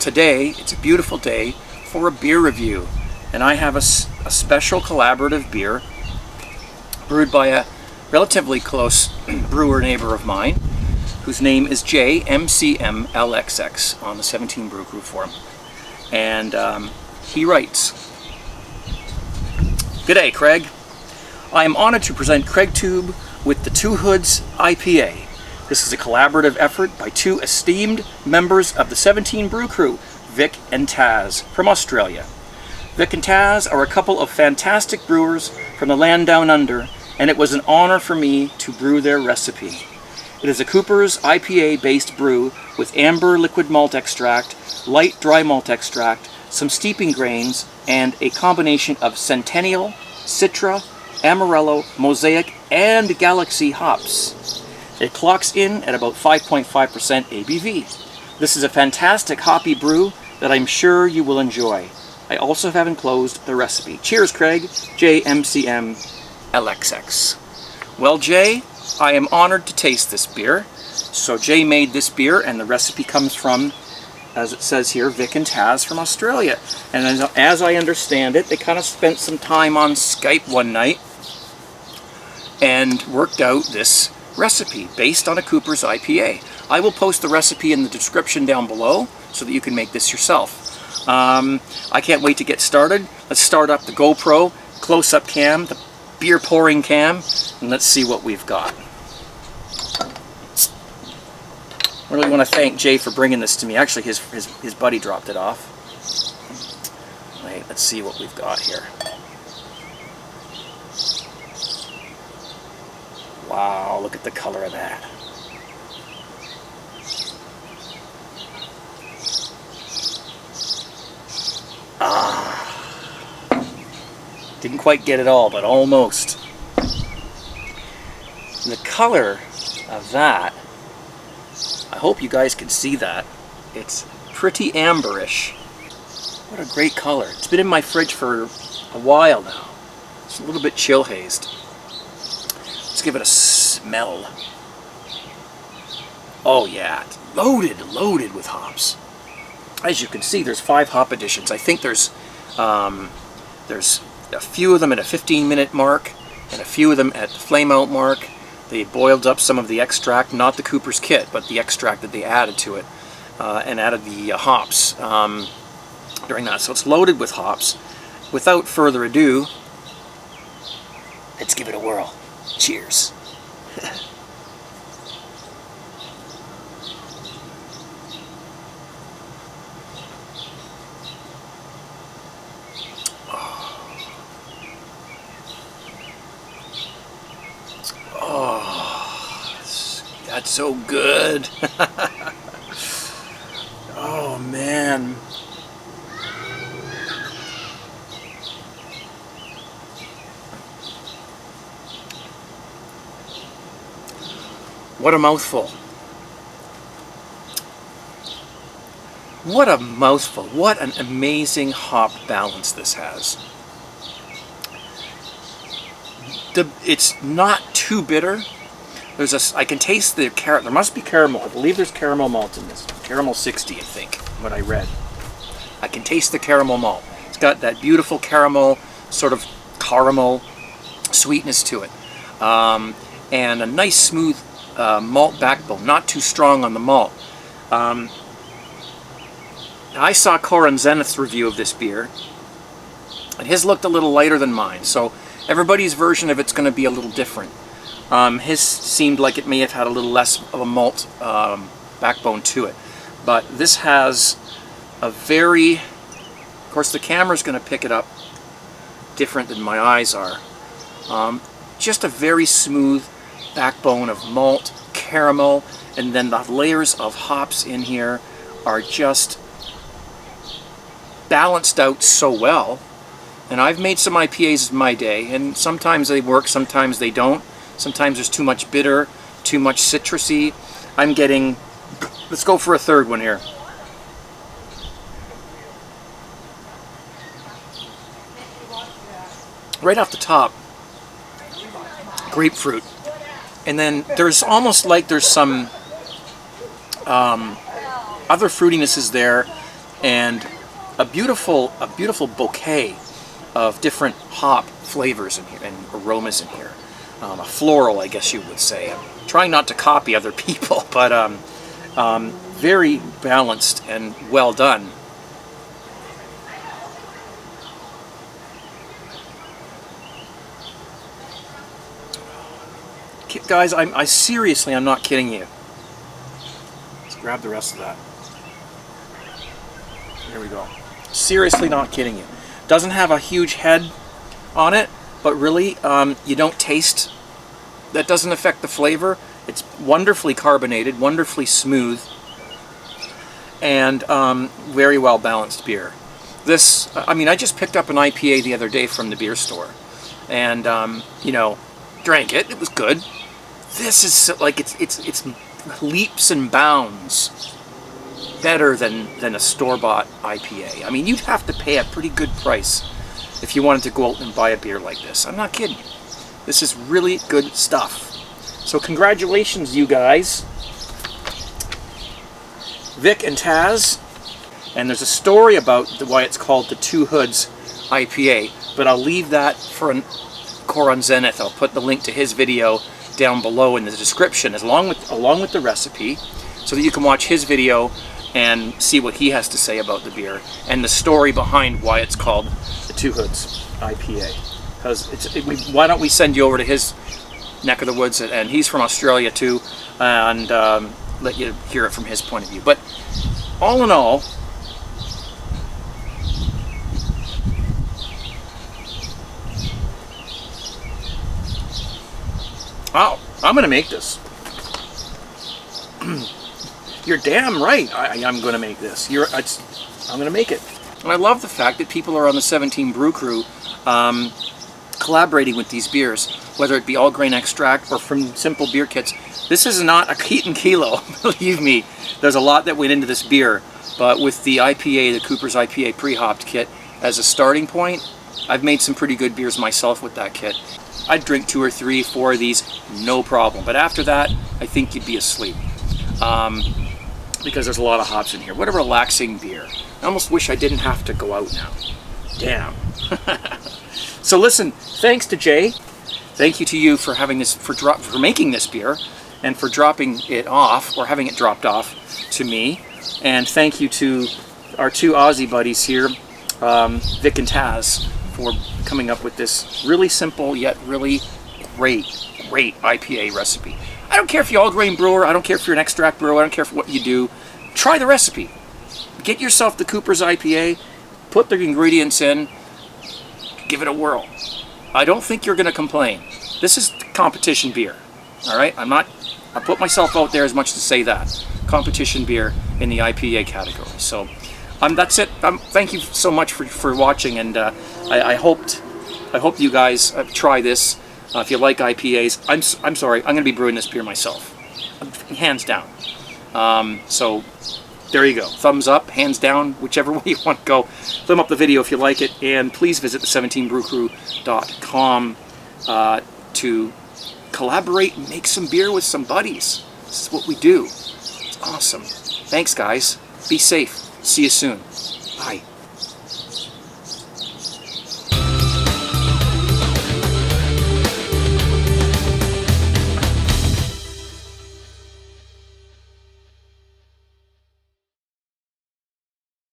today it's a beautiful day for a beer review, and I have a special collaborative beer brewed by a relatively close brewer neighbor of mine, whose name is JMCMLXX on the 17 Brew Crew forum. And he writes, "G'day, Craig. I am honored to present Craig Tube with the Two Hoods IPA. This is a collaborative effort by two esteemed members of the 17 Brew Crew, Vic and Taz from Australia. Vic and Taz are a couple of fantastic brewers from the land down under, and it was an honor for me to brew their recipe. It is a Coopers IPA based brew with amber liquid malt extract, light dry malt extract, some steeping grains, and a combination of centennial, citra, amarillo, mosaic, and galaxy hops. It clocks in at about 5.5% ABV. This is a fantastic hoppy brew that I'm sure you will enjoy. I also have enclosed the recipe. Cheers, Craig. JMCM LXX." Well, Jay, I am honored to taste this beer. So Jay made this beer, and the recipe comes from, as it says here, Vic and Taz from Australia. And as I understand it, they kind of spent some time on Skype one night and worked out this recipe based on a Coopers IPA. I will post the recipe in the description down below so that you can make this yourself. I can't wait to get started. Let's start up the GoPro close-up cam, the beer pouring cam, and let's see what we've got. I really want to thank Jay for bringing this to me. Actually, his buddy dropped it off. Wait, let's see what we've got here. Wow, look at the color of that. Didn't quite get it all, but almost. The color of that, I hope you guys can see that. It's pretty amberish. What a great color. It's been in my fridge for a while now. It's a little bit chill hazed. Let's give it a smell. Oh yeah, it's loaded with hops. As you can see, there's 5 hop additions. I think there's a few of them at a 15-minute mark, and a few of them at the Flameout mark. They boiled up some of the extract, not the Cooper's kit, but the extract that they added to it, and added the hops during that. So it's loaded with hops. Without further ado, let's give it a whirl. Cheers. That's so good. Oh man. What a mouthful. What a mouthful. What an amazing hop balance this has. It's not too bitter. I can taste the there must be caramel. I believe there's caramel malt in this. Caramel 60, I think, what I read. I can taste the caramel malt. It's got that beautiful caramel, sort of caramel sweetness to it. And a nice smooth malt backbone, not too strong on the malt. I saw Corin Zenith's review of this beer, and his looked a little lighter than mine, so everybody's version of it's going to be a little different. His seemed like it may have had a little less of a malt backbone to it. But this has a very, of course the camera's going to pick it up different than my eyes are. Just a very smooth backbone of malt, caramel, and then the layers of hops in here are just balanced out so well. And I've made some IPAs in my day, and sometimes they work, sometimes they don't. Sometimes there's too much bitter, too much citrusy. I'm getting, let's go for a third one here. Right off the top, grapefruit. And then there's almost like there's some other fruitinesses there, and a beautiful bouquet of different hop flavors in here and aromas in here. A floral, I guess you would say. I'm trying not to copy other people, but very balanced and well done. Guys, I seriously, I'm not kidding you. Let's grab the rest of that. There we go. Seriously not kidding you. Doesn't have a huge head on it, but really, you don't taste. That doesn't affect the flavor. It's wonderfully carbonated, wonderfully smooth, and very well balanced beer. This, I mean, I just picked up an IPA the other day from the beer store, and you know, drank it. It was good. This is like it's leaps and bounds better than a store-bought IPA. I mean, you'd have to pay a pretty good price if you wanted to go out and buy a beer like this. I'm not kidding you. This is really good stuff. So congratulations, you guys. Vic and Taz. And there's a story about why it's called the Two Hoods IPA, but I'll leave that for Coron Zenith. I'll put the link to his video down below in the description, along with the recipe, so that you can watch his video and see what he has to say about the beer and the story behind why it's called the Two Hoods IPA. Because why don't we send you over to his neck of the woods, and he's from Australia too, and let you hear it from his point of view. But all in all, wow, I'm going to make this. You're damn right I'm going to make this. I'm going to make it. And I love the fact that people are on the 17 Brew Crew collaborating with these beers, whether it be all grain extract or from simple beer kits. This is not a Keaton Kilo, believe me. There's a lot that went into this beer, but with the IPA, the Coopers IPA pre-hopped kit, as a starting point, I've made some pretty good beers myself with that kit. I'd drink 2 or 3, 4 of these, no problem. But after that, I think you'd be asleep. Because there's a lot of hops in here. What a relaxing beer. I almost wish I didn't have to go out now. Damn. So listen, thanks to Jay. Thank you to you for having this, for making this beer, and for dropping it off, or having it dropped off to me. And thank you to our 2 Aussie buddies here, Vic and Taz, for coming up with this really simple yet really great IPA recipe. I don't care if you're all grain brewer, I don't care if you're an extract brewer, I don't care what you do. Try the recipe. Get yourself the Coopers IPA, put the ingredients in, give it a whirl. I don't think you're going to complain. This is competition beer. All right? I put myself out there as much to say that. Competition beer in the IPA category. So that's it. Thank you so much for watching, and I hope you guys try this. If you like IPAs, I'm sorry, I'm going to be brewing this beer myself, hands down. So there you go. Thumbs up, hands down, whichever way you want to go. Thumb up the video if you like it, and please visit the 17brewcrew.com to collaborate and make some beer with some buddies. This is what we do. It's awesome. Thanks, guys. Be safe. See you soon. Bye.